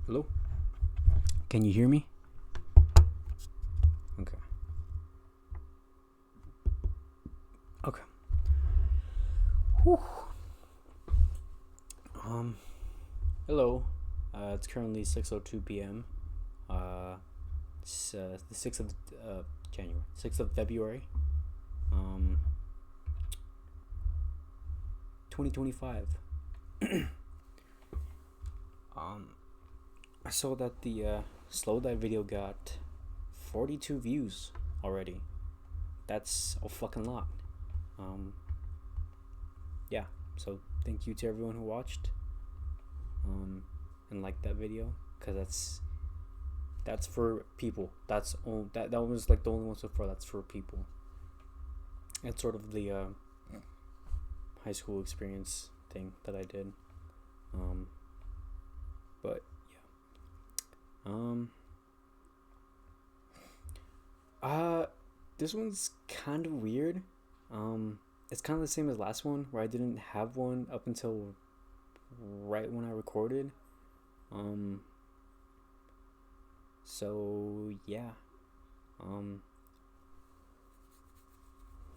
Hello? Can you hear me? Okay. Okay. Whew. Hello. It's currently 6:02 p.m. It's the 6th of January, 6th of February, um, 2025. um, I saw that the slow dive video got 42 views already. That's a fucking lot. Um, yeah. So thank you to everyone who watched. And liked that video, because that's for people. That was like the only one so far. That's for people. It's sort of the high school experience thing that I did. But yeah. This one's kind of weird. It's kind of the same as last one, where I didn't have one up until right when I recorded. So yeah.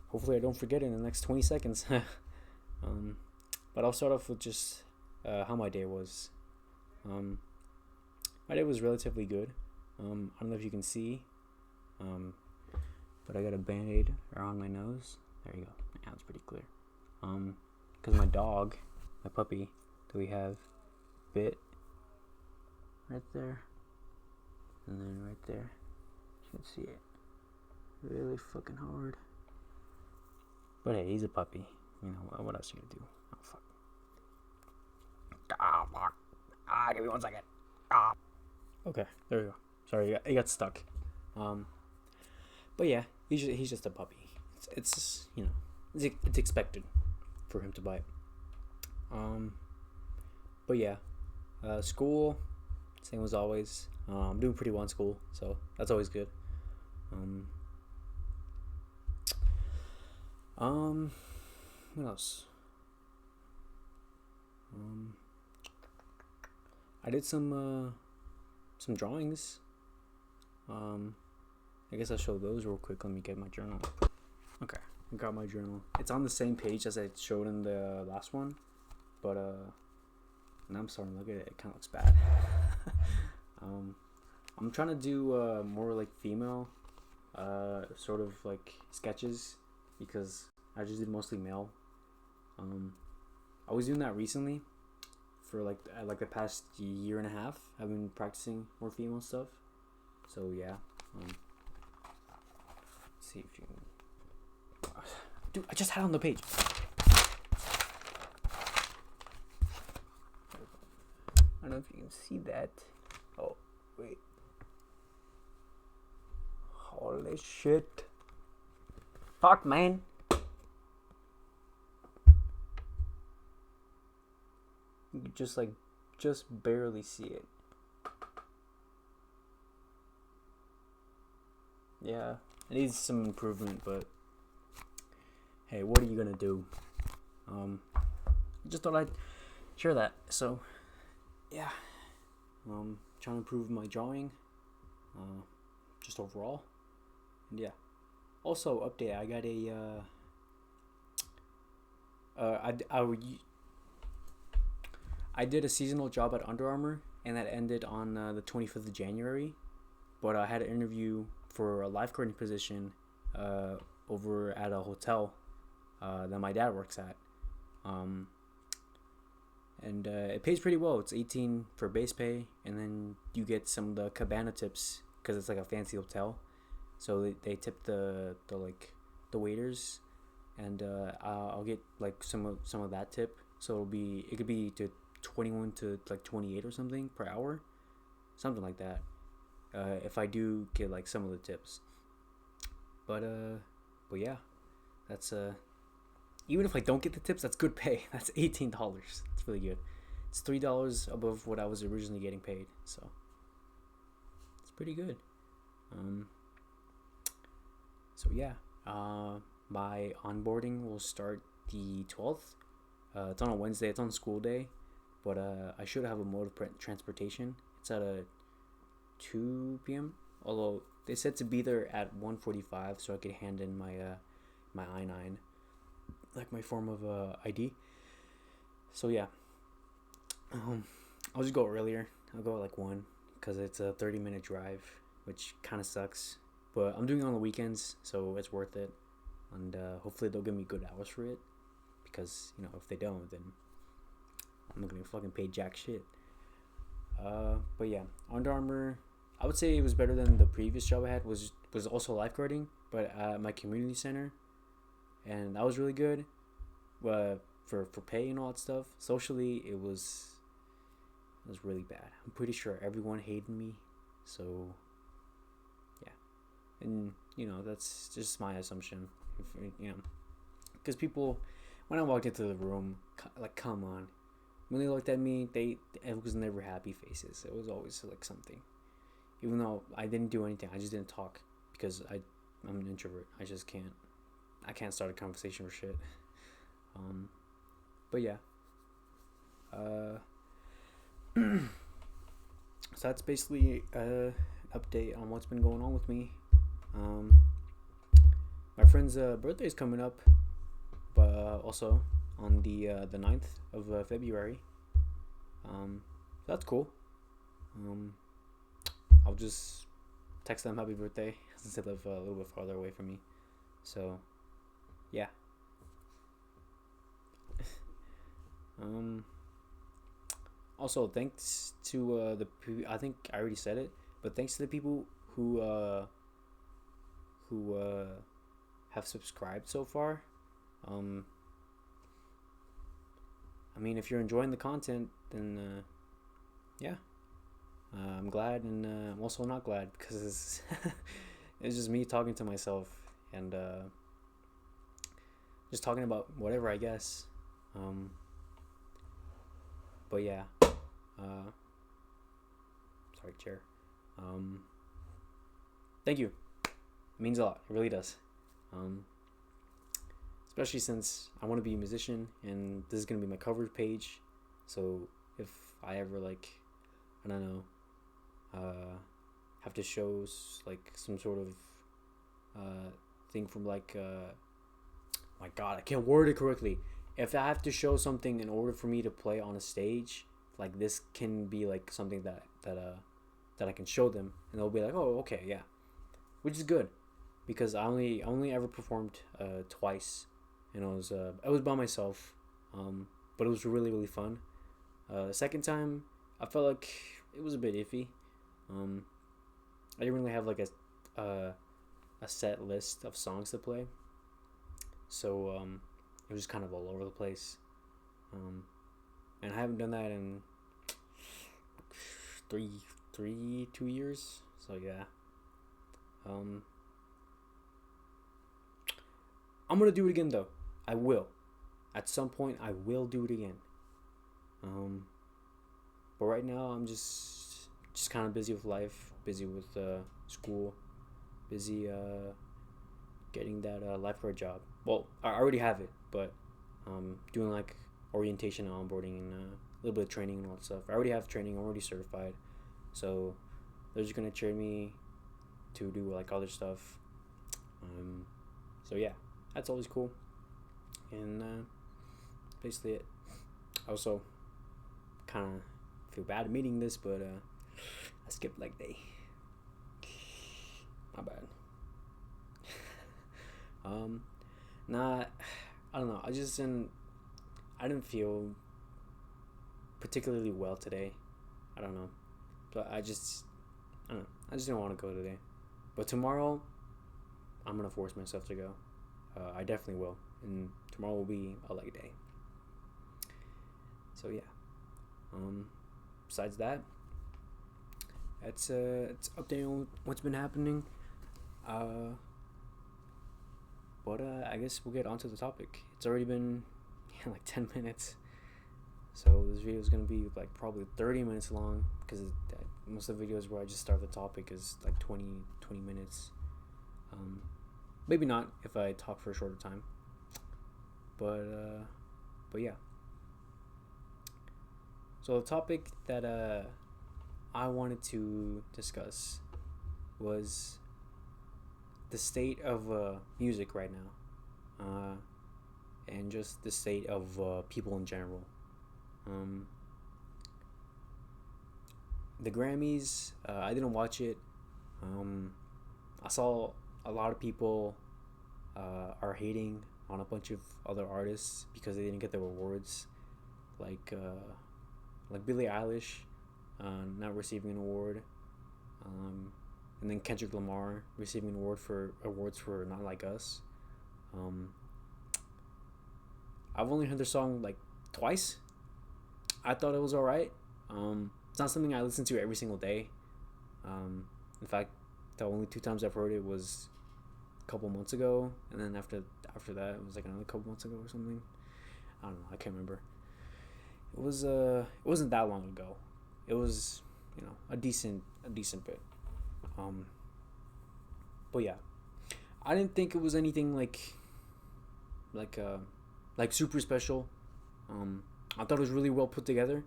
Hopefully I don't forget it in the next 20 seconds. But I'll start off with just how my day was. My day was relatively good. I don't know if you can see, but I got a band-aid around my nose. There you go. Now it's pretty clear. Because my dog, my puppy that we have, bit right there, and then right there. You can see it really fucking hard. But hey, he's a puppy. You know, what else are you gonna do? Oh, fuck. Fuck. Give me 1 second. Okay, there we go. Sorry, it got stuck. But yeah, he's just a puppy. It's you know, it's expected for him to bite. But yeah, school, same as always. I'm doing pretty well in school, so that's always good. What else? I did some drawings. I guess I'll show those real quick. Let me get my journal. Okay, I got my journal. It's on the same page as I showed in the last one, but now I'm starting to look at it. It kind of looks bad. I'm trying to do more like female, sort of like sketches, because I just did mostly male. I was doing that recently for like the past year and a half. I've been practicing more female stuff. So yeah. Let's see if you can. Dude, I just had it on the page. I don't know if you can see that. Oh, wait. Holy shit. Fuck, man. You can just barely see it. Yeah, it needs some improvement, but hey, what are you gonna do? Just thought I'd share that. So, yeah, trying to improve my drawing, just overall, and yeah. Also, update. I got I did a seasonal job at Under Armour, and that ended on the 25th of January. But I had an interview for a lifeguarding position over at a hotel that my dad works at. And it pays pretty well. It's 18 for base pay, and then you get some of the cabana tips because it's like a fancy hotel. So they tip the waiters, and I'll get like some of that tip. So it could be to 21 to like 28 or something per hour, something like that. If I do get like some of the tips, but yeah, that's even if I don't get the tips, that's good pay. That's $18. It's really good. It's $3 above what I was originally getting paid, so it's pretty good. So yeah, my onboarding will start the 12th. It's on a Wednesday. It's on school day, but I should have a mode of transportation, It's at a 2 p.m. Although they said to be there at 1:45 so I could hand in my I-9, like my form of ID. So yeah, I'll just go earlier. I'll go at like 1 because it's a 30-minute drive, which kind of sucks. But I'm doing it on the weekends, so it's worth it. And hopefully they'll give me good hours for it. Because, if they don't, then I'm not going to fucking pay jack shit. But yeah, Under Armour, I would say it was better than the previous job I had. Was also lifeguarding, but at my community center. And that was really good. But for pay and all that stuff, socially, it was really bad. I'm pretty sure everyone hated me. So, yeah. And, that's just my assumption. Because people, when I walked into the room, like, come on. When they looked at me, it was never happy faces. It was always, like, something. Even though I didn't do anything. I just didn't talk. Because I'm an introvert. I just can't. I can't start a conversation or shit. But yeah. So that's basically an update on what's been going on with me. My friend's birthday is coming up, but also on the 9th of February. That's cool. I'll just text them happy birthday since they live a little bit farther away from me. So, yeah. Also, thanks to I think I already said it, but thanks to the people who have subscribed so far. I mean, if you're enjoying the content, then yeah, I'm glad, and I'm also not glad because it's just me talking to myself and just talking about whatever, I guess. But yeah, sorry, chair. Thank you. It means a lot. It really does. Especially since I want to be a musician and this is going to be my cover page. So if I ever, like, I don't know, have to show like some sort of thing from like, my God, I can't word it correctly. If I have to show something in order for me to play on a stage, like, this can be like something that I can show them, and they'll be like, oh, okay, yeah, which is good, because I only ever performed twice, and I was by myself, but it was really, really fun. The second time, I felt like it was a bit iffy. I didn't really have like a set list of songs to play, so it was just kind of all over the place. And I haven't done that in 2 years. So yeah. I'm gonna do it again though. I will. At some point I will do it again. But right now I'm just kind of busy with life, busy with school, busy getting that lifeguard job. Well, I already have it, but doing like orientation and onboarding and a little bit of training and all that stuff. I already have training. I'm already certified, so they're just gonna train me to do like other stuff. So yeah, that's always cool, and basically it. I also kind of feel bad admitting this, but I skipped leg day. My bad. I don't know. I didn't feel particularly well today. I don't know. But I just didn't want to go today. But tomorrow, I'm gonna force myself to go. I definitely will. And tomorrow will be a leg day. So yeah. Besides that, it's updating on what's been happening. But I guess we'll get onto the topic. It's already been like 10 minutes. So this video is going to be like probably 30 minutes long, because most of the videos where I just start the topic is like 20 minutes. Maybe not if I talk for a shorter time. But yeah. So the topic that I wanted to discuss was the state of music right now, and just the state of people in general. Um, the Grammys, I didn't watch it. Um, I saw a lot of people are hating on a bunch of other artists because they didn't get their awards, like Billie Eilish not receiving an award, and then Kendrick Lamar receiving an awards for Not Like Us. Um, I've only heard their song like twice. I thought it was alright. It's not something I listen to every single day. In fact, the only two times I've heard it was a couple months ago, and then after that it was like another couple months ago or something. I don't know. I can't remember. It wasn't that long ago. It was, a decent bit. But yeah, I didn't think it was anything like super special. I thought it was really well put together.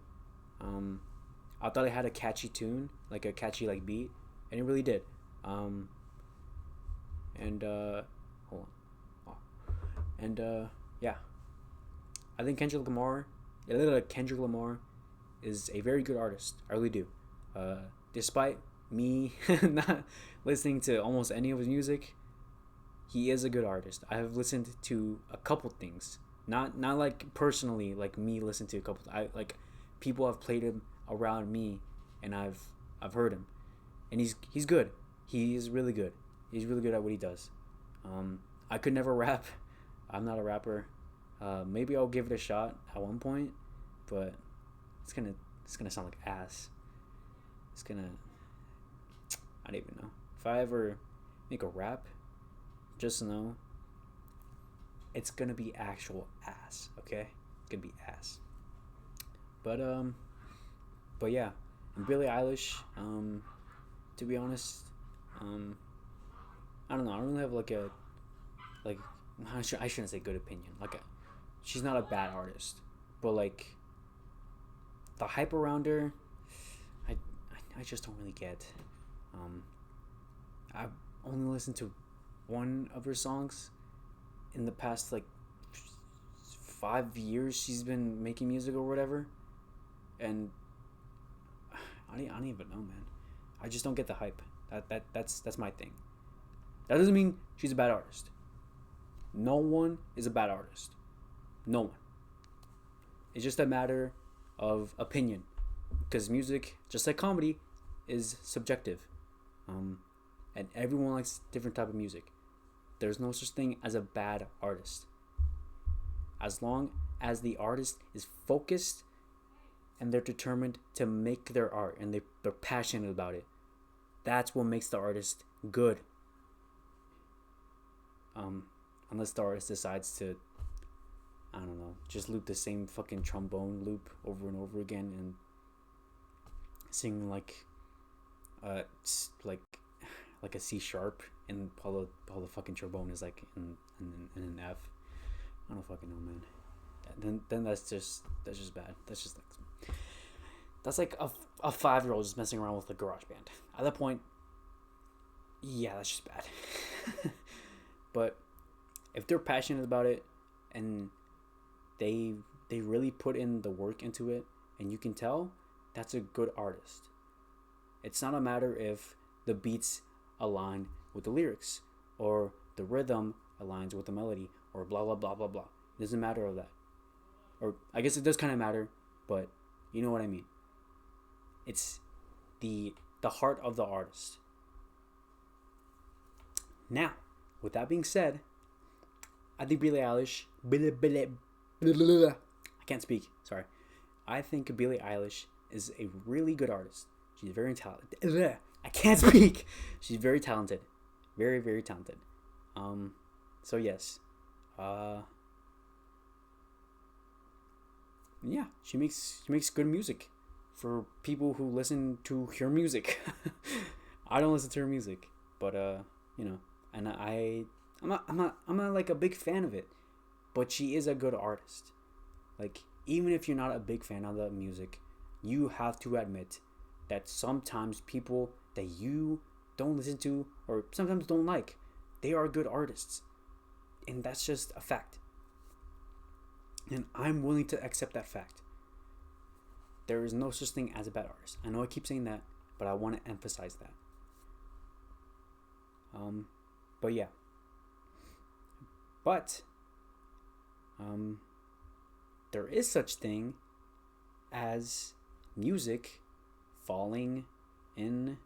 I thought it had a catchy tune, like a catchy beat, and it really did. And hold on. Oh. And yeah, I think Kendrick Lamar is a very good artist. I really do. Despite me not listening to almost any of his music, he is a good artist. I have listened to a couple things, not like personally, like me listen to a couple. People have played him around me, and I've heard him, and he's good. He is really good. He's really good at what he does. I could never rap. I'm not a rapper. Maybe I'll give it a shot at one point, but it's gonna sound like ass. I don't even know. If I ever make a rap, just know it's gonna be actual ass. Okay, it's gonna be ass. But yeah, and Billie Eilish. To be honest, I don't know. I don't really have I shouldn't say good opinion. She's not a bad artist, but the hype around her, I just don't really get. I've only listened to one of her songs in the past 5 years she's been making music or whatever, and I don't even know, man. I just don't get the hype. That's my thing. That doesn't mean she's a bad artist. No one is a bad artist. No one. It's just a matter of opinion, because music, just like comedy, is subjective, and everyone likes different type of music. There's no such thing as a bad artist, as long as the artist is focused and they're determined to make their art, and they're passionate about it. That's what makes the artist good. Unless the artist decides to, I don't know, just loop the same fucking trombone loop over and over again and sing like a C sharp, and all the fucking trombone is in an F. I don't fucking know, man. Then that's just bad. That's like a 5-year-old just messing around with a garage band. At that point, yeah, that's just bad. But if they're passionate about it and they really put in the work into it, and you can tell, that's a good artist. It's not a matter if the beats align with the lyrics, or the rhythm aligns with the melody, or blah blah blah blah blah. It doesn't matter of that. Or I guess it does kind of matter, but you know what I mean. It's the heart of the artist. Now, with that being said, I think Billie Eilish. I can't speak. Sorry. I think Billie Eilish is a really good artist. She's very talented. I can't speak. She's very talented. Very, very talented. So yes. Yeah, she makes good music for people who listen to her music. I don't listen to her music, but and I'm not like a big fan of it, but she is a good artist. Even if you're not a big fan of the music, you have to admit that sometimes people that you don't listen to or sometimes don't like, they are good artists. And that's just a fact. And I'm willing to accept that fact. There is no such thing as a bad artist. I know I keep saying that, but I want to emphasize that. But yeah. But there is such thing as music falling in,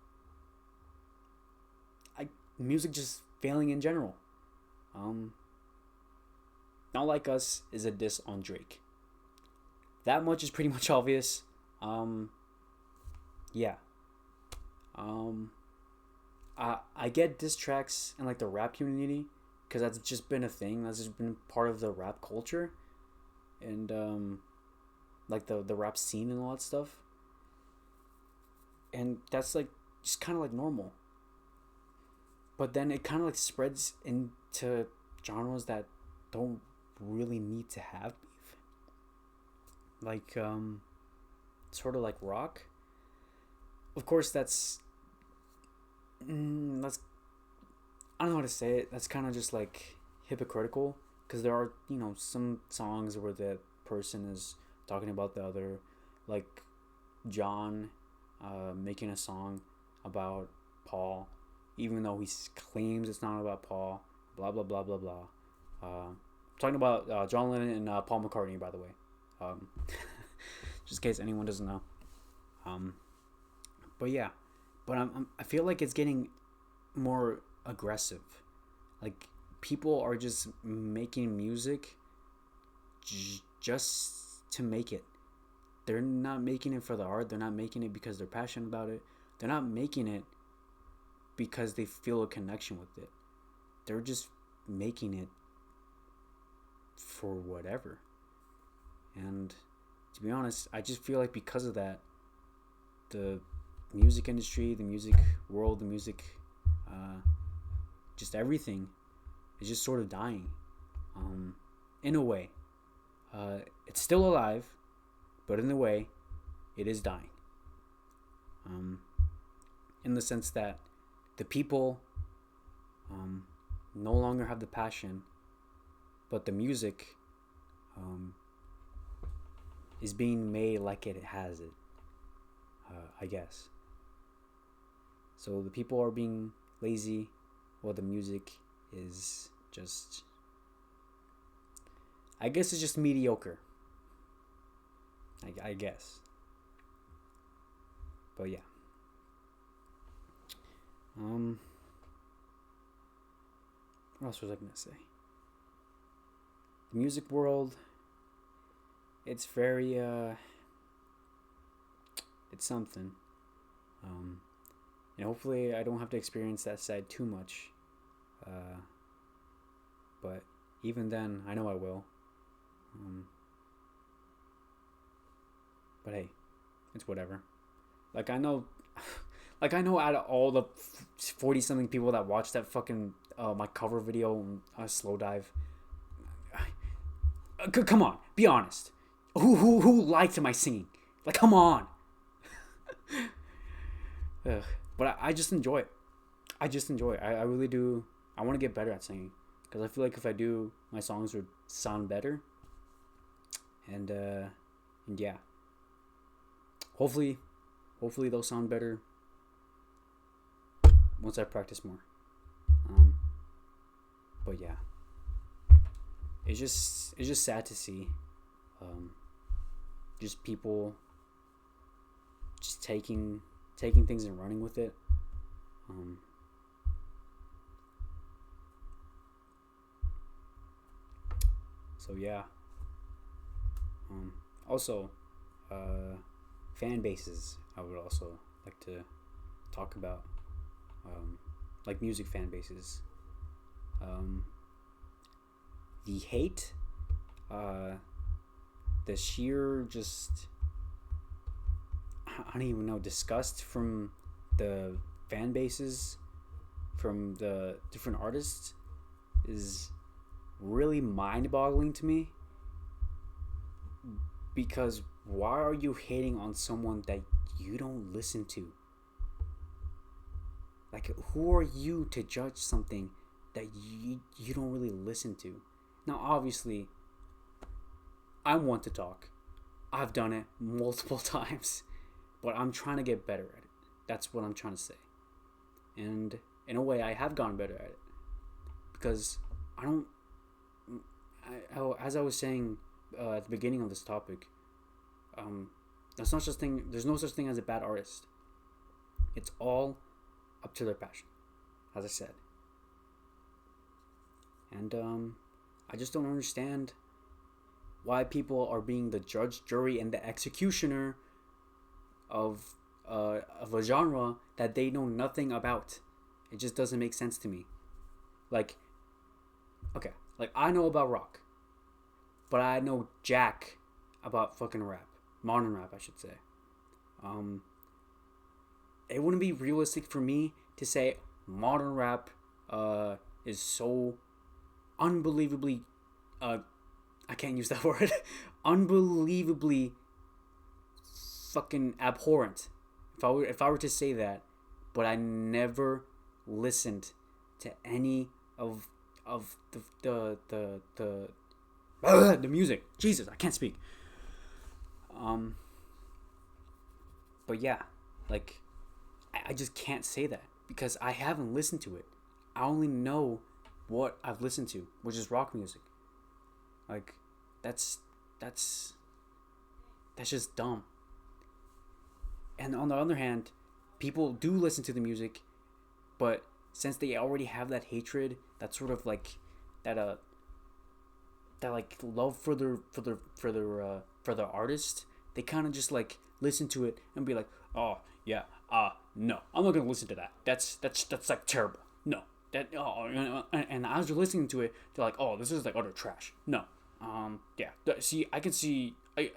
music just failing in general. Not Like Us is a diss on Drake. That much is pretty much obvious. Yeah. I get diss tracks in like the rap community because that's just been a thing. That's just been part of the rap culture, and like the rap scene and all that stuff. And that's like just kind of like normal. But then it kind of like spreads into genres that don't really need to have beef. Like sort of like rock. Of course, that's I don't know how to say it. That's kind of just like hypocritical because there are, some songs where the person is talking about the other, like John making a song about Paul, even though he claims it's not about Paul. Blah blah blah blah blah. Talking about John Lennon and Paul McCartney, by the way. Just in case anyone doesn't know. But yeah, but I feel like it's getting more aggressive. Like people are just making music just to make it. They're not making it for the art. They're not making it because they're passionate about it. They're not making it because they feel a connection with it. They're just making it for whatever. And to be honest, I just feel like because of that, the music industry, the music world, the music, just everything is just sort of dying. In a way. It's still alive, but in a way, it is dying. In the sense that the people no longer have the passion, but the music is being made like it has it, I guess. So the people are being lazy while the music is just, I guess it's just mediocre. I guess. But yeah. What else was I gonna say? The music world, it's very it's something. And hopefully I don't have to experience that side too much. But even then, I know I will. But hey, it's whatever. Like I know out of all the 40 something people that watched that fucking my cover video Slow Dive, come on, be honest. Who liked my singing? Like, come on. But I just enjoy it. I really do. I want to get better at singing because I feel like if I do, my songs would sound better. And yeah. Hopefully they'll sound better once I practice more. But yeah, it's just sad to see, just people just taking things and running with it. So yeah. Also, fan bases. I would also like to talk about, like music fan bases. The hate, the sheer just, I don't even know, disgust from the fan bases, from the different artists, is really mind-boggling to me. Because why are you hating on someone that you don't listen to? Like, who are you to judge something that you don't really listen to? Now, obviously, I'm one to talk. I've done it multiple times, but I'm trying to get better at it. That's what I'm trying to say. And in a way, I have gotten better at it. Because as I was saying at the beginning of this topic, there's no such thing as a bad artist. It's all up to their passion, as I said. And I just don't understand why people are being the judge, jury, and the executioner of a genre that they know nothing about. It just doesn't make sense to me. Like, okay, like I know about rock, but I know jack about fucking rap, modern rap, I should say. It wouldn't be realistic for me to say modern rap is so unbelievably I can't use that word unbelievably fucking abhorrent if I were to say that, but I never listened to any of the music. Jesus, I can't speak. But yeah, like I just can't say that because I haven't listened to it. I only know what I've listened to, which is rock music. Like that's just dumb. And on the other hand, people do listen to the music, but since they already have that hatred, that sort of like that like love for the artist, they kind of just like listen to it and be like, oh yeah, no, I'm not gonna listen to that. That's like terrible. No, that and as they're listening to it, they're like, oh, this is like utter trash. No, yeah. See, I can see, I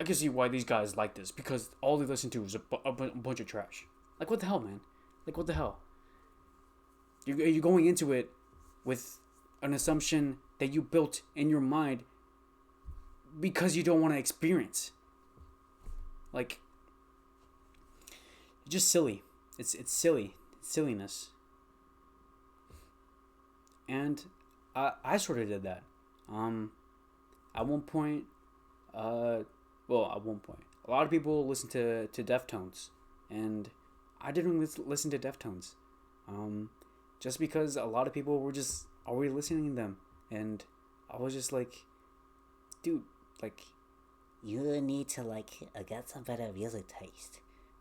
can see why these guys like this because all they listen to is a bunch of trash. Like what the hell, man? Like what the hell? You're going into it with an assumption that you built in your mind because you don't want to experience. Like, it's just silly. It's silly. It's silliness. And I sort of did that. At one point, a lot of people listen to Deftones, and I didn't listen to Deftones. Just because a lot of people were just already listening to them, and I was just like, dude, like, you need to like get some better music taste.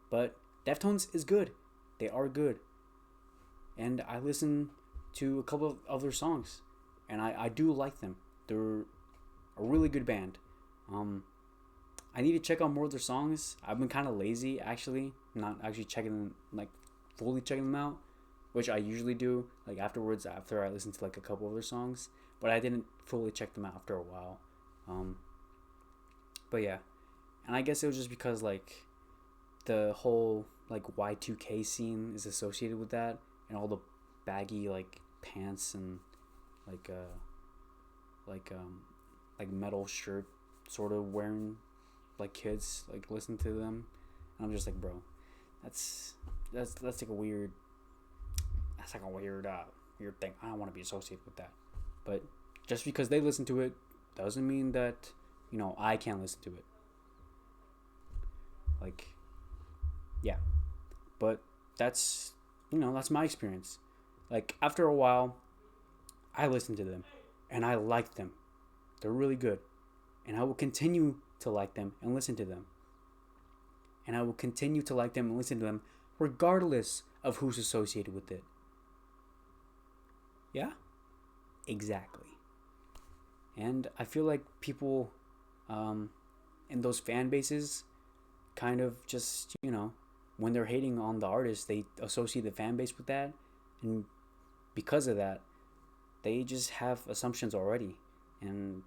But Deftones is good. They are good. And I listen to a couple of their songs, and I do like them. They're a really good band. I need to check out more of their songs. I've been kind of lazy, actually, not actually checking them, like fully checking them out, which I usually do, like afterwards, after I listen to like a couple of their songs. But I didn't fully check them out after a while. But yeah, and I guess it was just because like the whole like Y2K scene is associated with that, and all the baggy like pants and like metal shirt sort of wearing like kids like listen to them, and I'm just like, bro, that's like a weird weird thing. I don't want to be associated with that. But just because they listen to it doesn't mean that, you know, I can't listen to it. Like, yeah. But that's, you know, that's my experience. Like, after a while, I listened to them, and I liked them. They're really good. And I will continue to like them and listen to them. And I will continue to like them and listen to them regardless of who's associated with it. Yeah? Exactly. And I feel like people in those fan bases kind of just, you know, when they're hating on the artist, they associate the fan base with that. And because of that, they just have assumptions already. And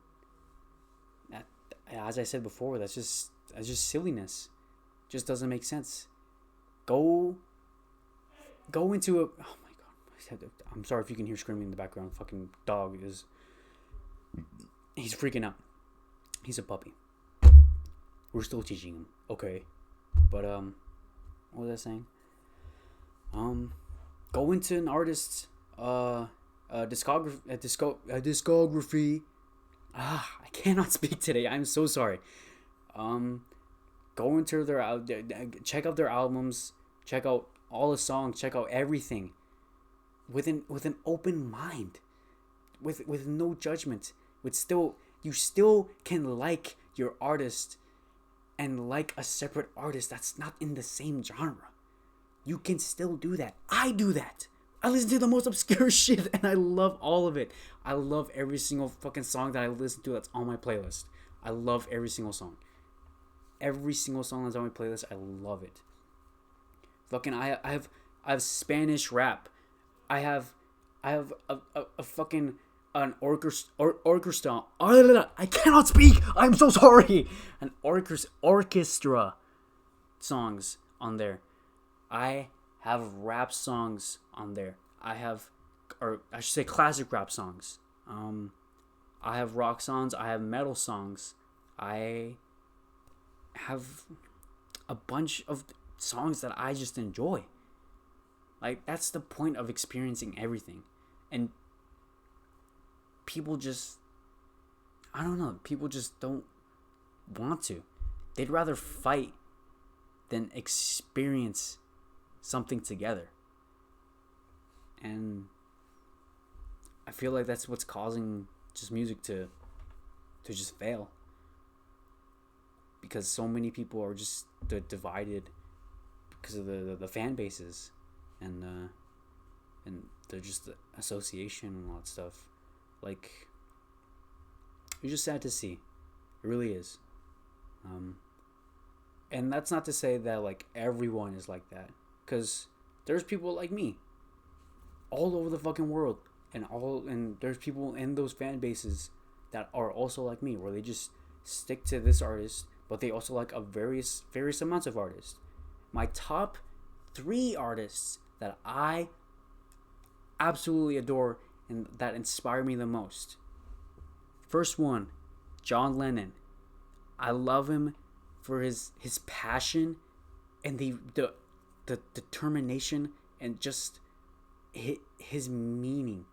that, as I said before, that's just silliness. Just doesn't make sense. Go into a... Oh my God. I'm sorry if you can hear screaming in the background. Fucking dog is... He's freaking out. He's a puppy. We're still teaching him. Okay. But what was I saying? Go into an artist's discography. I cannot speak today. I'm so sorry. Go into their check out their albums, check out all the songs, check out everything with an open mind, with no judgment. You still can like your artist and like a separate artist that's not in the same genre. You can still do that. I do that. I listen to the most obscure shit and I love all of it. I love every single fucking song that I listen to that's on my playlist. I love every single song. Every single song that's on my playlist, I love it. Fucking I have Spanish rap. I have a fucking an orchestra. I cannot speak. I'm so sorry. An orchestra songs on there. I have rap songs on there. I should say classic rap songs. I have rock songs. I have metal songs. I have a bunch of songs that I just enjoy. Like, that's the point of experiencing everything. And people just, I don't know, people just don't want to. They'd rather fight than experience something together. And I feel like that's what's causing just music to just fail. Because so many people are just divided because of the fan bases and they're just the association and all that stuff. Like, it's just sad to see. It really is. And that's not to say that like everyone is like that, because there's people like me all over the fucking world, and there's people in those fan bases that are also like me, where they just stick to this artist, but they also like a various amounts of artists. My top 3 artists that I absolutely adore and that inspire me the most. First one, John Lennon. I love him for his passion and the determination and just his meaning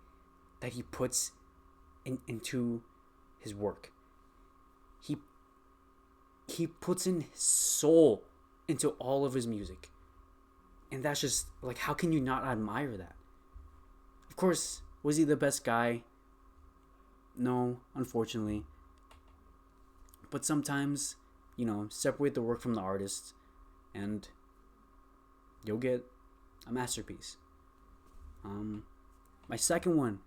that he puts into his work. He puts in his soul into all of his music. And that's just, like, how can you not admire that? Of course, was he the best guy? No, unfortunately. But sometimes, separate the work from the artist and you'll get a masterpiece. My second one,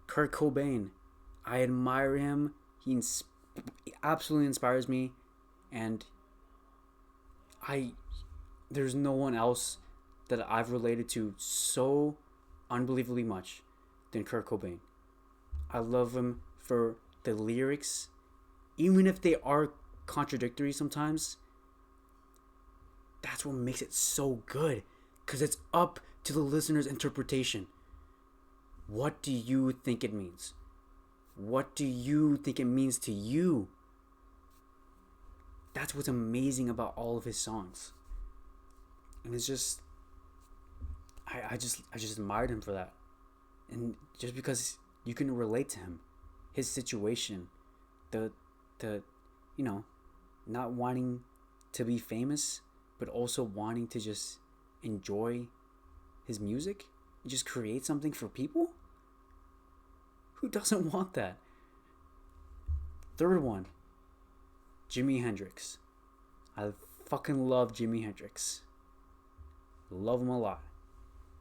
Kurt Cobain. I admire him. He absolutely inspires me, and there's no one else that I've related to so unbelievably much than Kurt Cobain. I love him for the lyrics, even if they are contradictory sometimes. That's what makes it so good, because it's up to the listener's interpretation. What do you think it means? What do you think it means to you? That's what's amazing about all of his songs. And it's just, I just admired him for that. And just because you can relate to him, his situation, the not wanting to be famous, but also wanting to just enjoy his music and just create something for people. Who doesn't want that? Third one, Jimi Hendrix. I fucking love Jimi Hendrix. Love him a lot.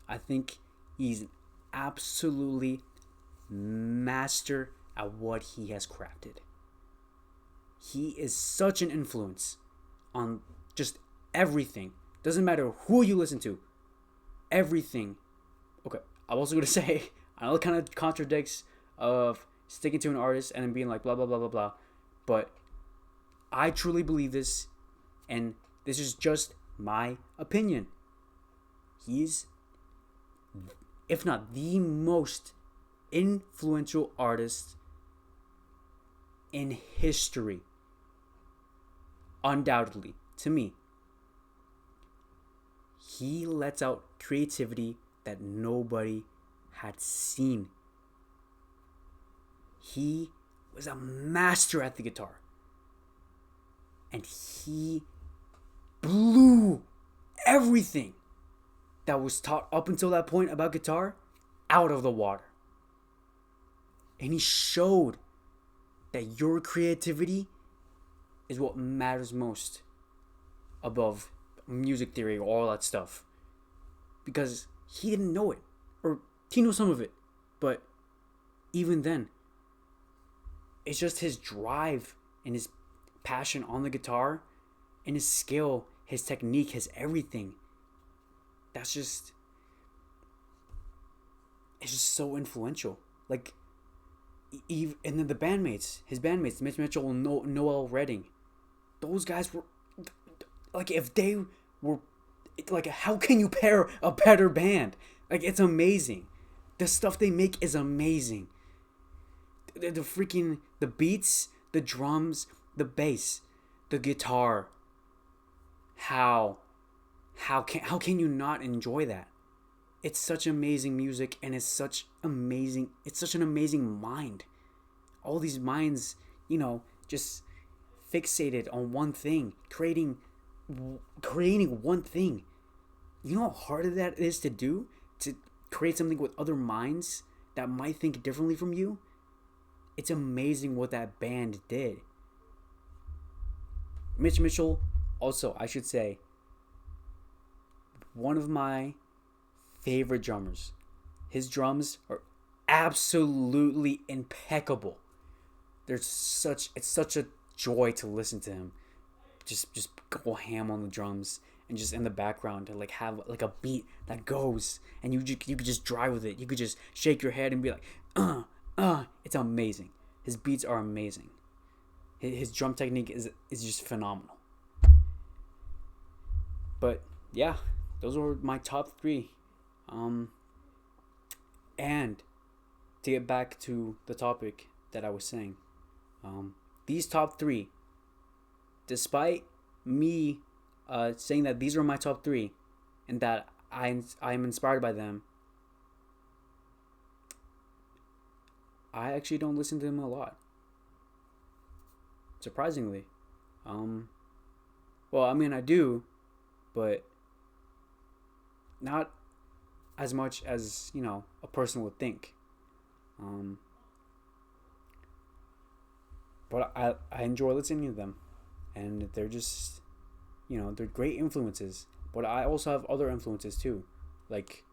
I think he's absolutely master at what he has crafted. He is such an influence on just everything. Doesn't matter who you listen to. Everything. Okay, I'm also going to say, I know it kind of contradicts of sticking to an artist and then being like blah blah blah blah blah, but I truly believe this, and this is just my opinion. He's, if not the most influential artist in history. undoubtedly, to me, he lets out creativity that nobody had seen. He was a master at the guitar. And he blew everything that was taught up until that point about guitar out of the water. And he showed that your creativity is what matters most above music theory or all that stuff. Because he didn't know it. Or he knew some of it. But even then, it's just his drive and his passion on the guitar and his skill, his technique, his everything. That's just... it's just so influential. Like, and then the bandmates, his bandmates, Mitch Mitchell and Noel Redding, those guys were... like, if they were... like, how can you pair a better band? Like, it's amazing. The stuff they make is amazing. The freaking... the beats, the drums, the bass, the guitar. How can you not enjoy that? It's such amazing music, and it's such an amazing mind. All these minds, just fixated on one thing, creating one thing. You know how hard that is to do? To create something with other minds that might think differently from you? It's amazing what that band did. Mitch Mitchell, also, I should say, one of my favorite drummers. His drums are absolutely impeccable. It's such a joy to listen to him. Just go ham on the drums and just in the background to like have like a beat that goes, and you could just drive with it. You could just shake your head and be like, it's amazing. His beats are amazing. His drum technique is just phenomenal. But yeah, those were my top 3. And to get back to the topic that I was saying, these top 3, despite me saying that these are my top 3 and that I'm inspired by them, I actually don't listen to them a lot. Surprisingly. Well, I mean, I do, but not as much as, a person would think. But I enjoy listening to them, and they're just, they're great influences. But I also have other influences too, like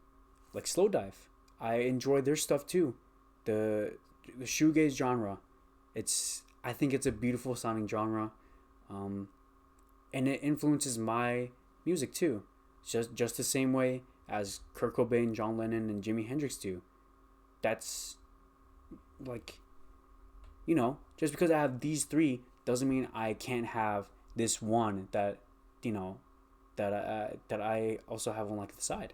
Slowdive. I enjoy their stuff too. The shoegaze genre, I think it's a beautiful sounding genre, and it influences my music too, just the same way as Kurt Cobain, John Lennon, and Jimi Hendrix do. That's like, just because I have these 3 doesn't mean I can't have this one that that I also have on like the side.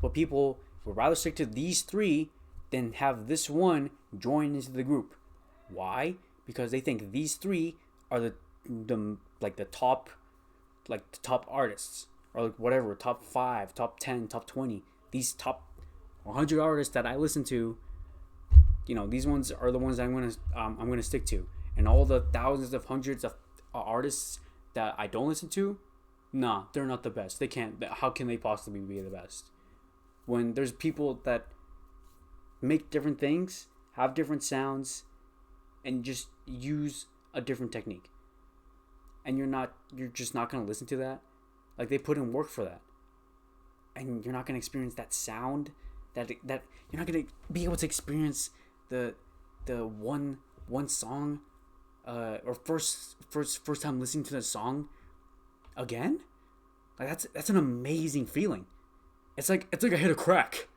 But people would rather stick to these 3 than have this one join into the group. Why? Because they think these 3 are the top artists, or like whatever, top 5, top 10, top 20. These top 100 artists that I listen to, these ones are the ones that I'm gonna stick to. And all the thousands of hundreds of artists that I don't listen to, nah, they're not the best. They can't. How can they possibly be the best? When there's people that make different things, have different sounds, and just use a different technique, and you're just not gonna listen to that. Like, they put in work for that, and you're not gonna experience that sound. That you're not gonna be able to experience the one song, or first time listening to the song again. Like, that's an amazing feeling. It's like I hit a crack.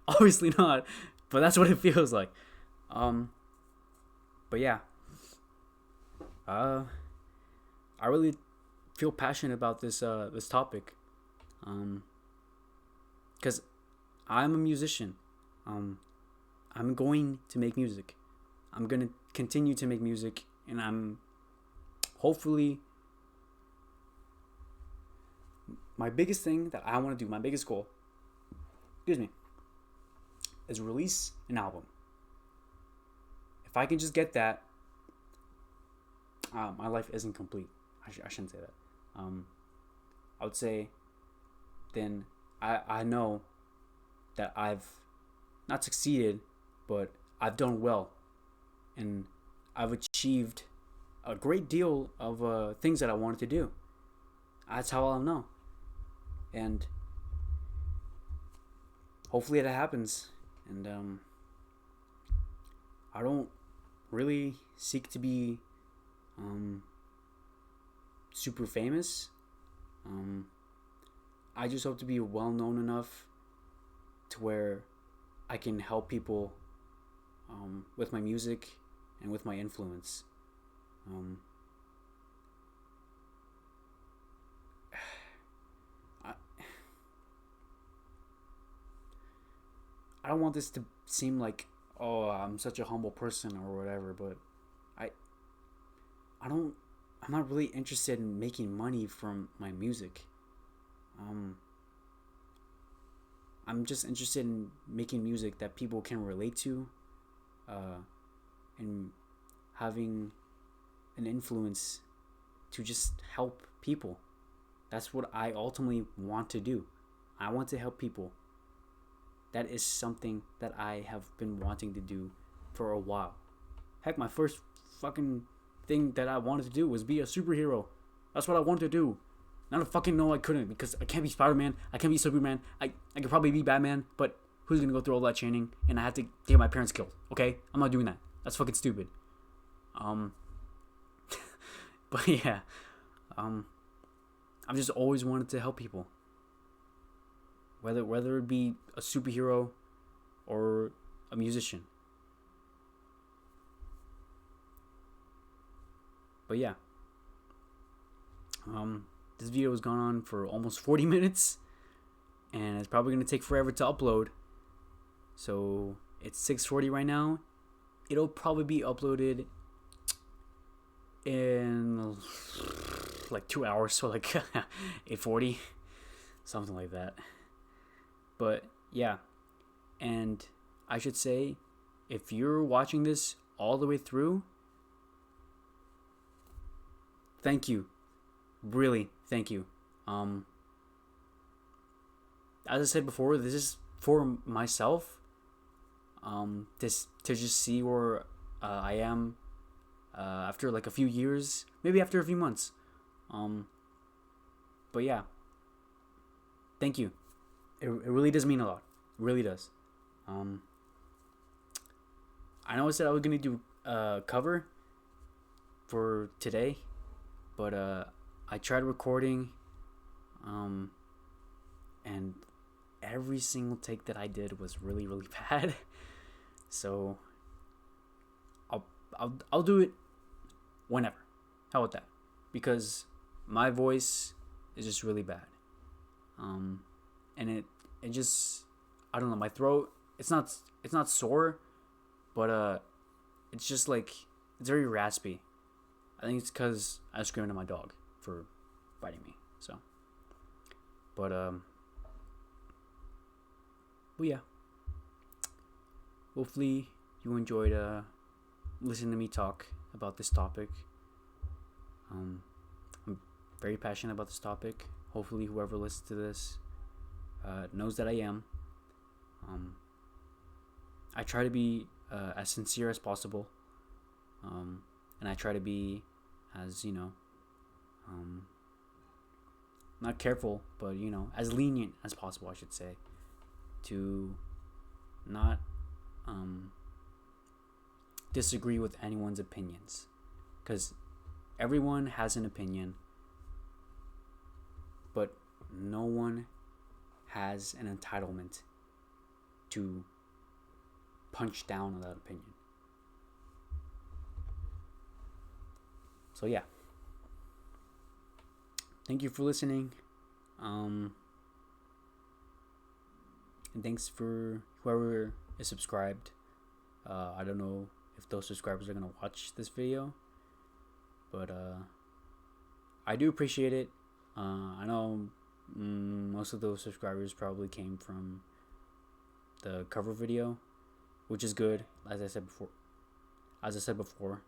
Obviously not, but that's what it feels like. But yeah, I really feel passionate about this topic, because I'm a musician. I'm going to make music. I'm gonna continue to make music, and I'm hopefully, my biggest thing that I want to do, my biggest goal, excuse me, is release an album. If I can just get that, my life isn't complete. I shouldn't say that. I would say then I know that I've not succeeded, but I've done well. And I've achieved a great deal of things that I wanted to do. That's how I'll know. And hopefully that happens. And I don't really seek to be super famous. I just hope to be well known enough to where I can help people with my music and with my influence. I don't want this to seem like, oh, I'm such a humble person or whatever, but I'm not really interested in making money from my music. I'm just interested in making music that people can relate to, and having an influence to just help people. That's what I ultimately want to do. I want to help people. That is something that I have been wanting to do for a while. Heck, my first fucking thing that I wanted to do was be a superhero. That's what I wanted to do. Now I fucking know I couldn't, because I can't be Spider-Man, I can't be Superman, I could probably be Batman, but who's gonna go through all that training and I have to get my parents killed, okay? I'm not doing that. That's fucking stupid. But yeah, I've just always wanted to help people. Whether it be a superhero or a musician. But yeah. This video has gone on for almost 40 minutes. And it's probably going to take forever to upload. So it's 6:40 right now. It'll probably be uploaded in like 2 hours. So like 8:40. Something like that. But yeah. And I should say, if you're watching this all the way through, thank you. Really, thank you. As I said before, this is for myself. This to just see where I am after like a few years, maybe after a few months. But yeah, thank you. It really does mean a lot. It really does. I know I said I was gonna do a cover for today, but I tried recording, and every single take that I did was really, really bad. So I'll do it whenever. How about that? Because my voice is just really bad. And it just, I don't know, my throat, it's not sore, but it's just like, it's very raspy. I think it's because I screamed at my dog for biting me. So, but well, yeah. Hopefully you enjoyed listening to me talk about this topic. I'm very passionate about this topic. Hopefully whoever listens to this knows that I am. I try to be as sincere as possible, and I try to be as, not careful, but as lenient as possible, I should say, to not disagree with anyone's opinions, because everyone has an opinion, but no one has an entitlement to punch down on that opinion. So yeah, thank you for listening, and thanks for whoever is subscribed. I don't know if those subscribers are gonna watch this video, but I do appreciate it. I know most of those subscribers probably came from the cover video, which is good. As I said before,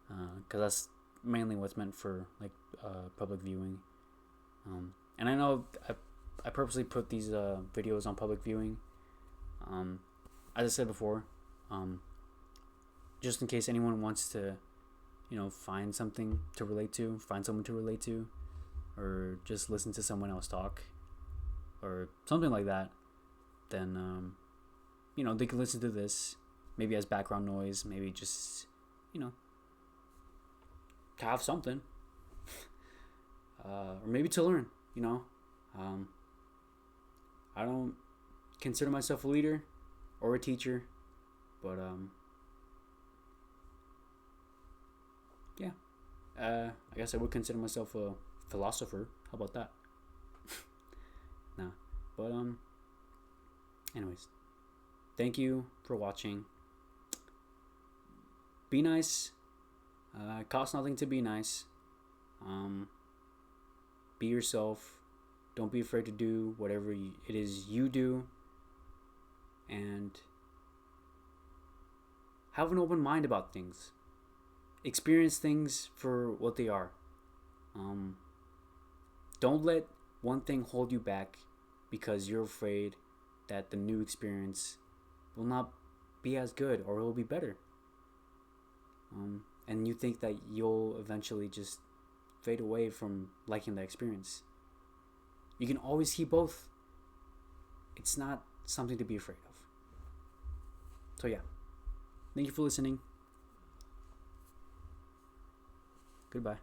because that's mainly what's meant for like public viewing. And I know I purposely put these videos on public viewing. As I said before, just in case anyone wants to, find something to relate to, find someone to relate to, or just listen to someone else talk, or something like that, then, they can listen to this, maybe as background noise, maybe just, to have something, or maybe to learn, I don't consider myself a leader or a teacher, but, yeah, I guess I would consider myself a philosopher. How about that? Nah, but anyways, thank you for watching. Be nice. It costs nothing to be nice. Be yourself. Don't be afraid to do whatever it is you do, and have an open mind about things. Experience things for what they are. Don't let one thing hold you back because you're afraid that the new experience will not be as good or it will be better. And you think that you'll eventually just fade away from liking the experience. You can always keep both. It's not something to be afraid of. So yeah, thank you for listening. Goodbye.